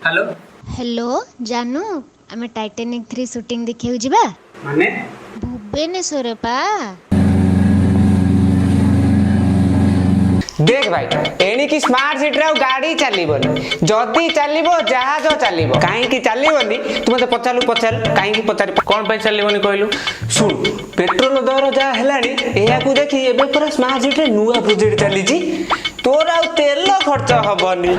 hello hello जानू आम Titanic 3 shooting देखियो जिबा माने भुवनेश्वर पा देख भाई एणिकी स्मार्ट सिटी रे गाड़ी चलीबनी जदी चलीबो जहाज चलीबो काहे चलीबनी तू मते पचार काहे पचार कौन पे चलीबनी कहलु सुन पेट्रोल दर जा हेलानी एया को देखि एबे पूरा स्मार्ट सिटी रे नुवा प्रोजेक्ट चली जी तोर आ तेल खर्च हबनी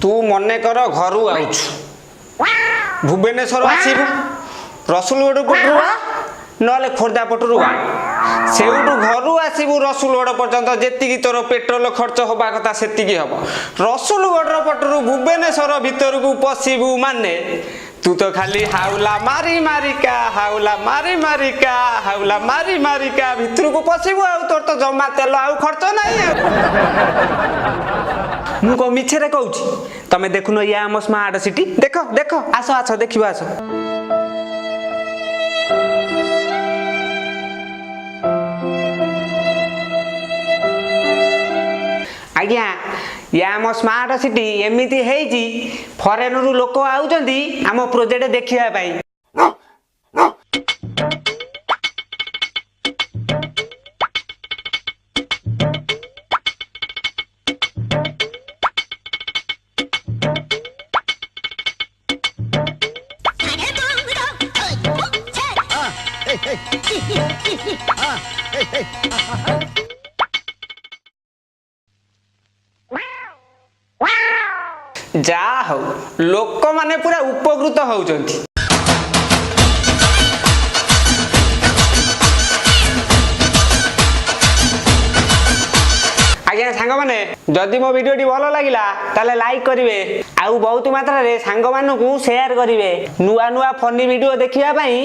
तू मने कर घरु आउछु भुवनेश्वर आसीबु रसुलगड़ पटरू नले खोर्धा पटरू सेउटू घर आसबू रसुलगड़ पर्यंत जी तोर पेट्रोल खर्च हवा कथा से हम रसुलगड़ पटरू भुवनेश्वर भीतर को पशु माने तू तो खाली हाउला मारी मारिका भीतर को पशु तोर तो जमा तेल आउ खर्च नहीं मु को मिछरे कहूँ तमें देखुन या आम स्मार्ट सिटी देख देख आस आस देख आस आज्ञा या आम स्मार्ट सिटी एमती है फरेन रु लोक आउचंदी आम प्रोजेक्ट देखिया पाई जा हो लोक माने पूरा उपकृत होउचंती आज्ञा सांग माने जदि मो वीडियो टी भलो लागिला ताले लाइक करिवे आउ बहुत मात्रा रे सांग मानु को शेयर करिवे नुआ नुआ फनी वीडियो देखिया पई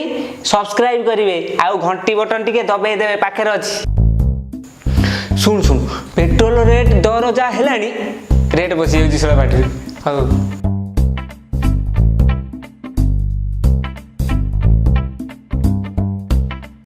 सब्सक्राइब करिवे आउ घंटी बटन टिके दबाई देबे पाखरे अछि सुन सुन पेट्रोल रेट दर जा हेलानी रेट बसी होची सला बैटरी हाँ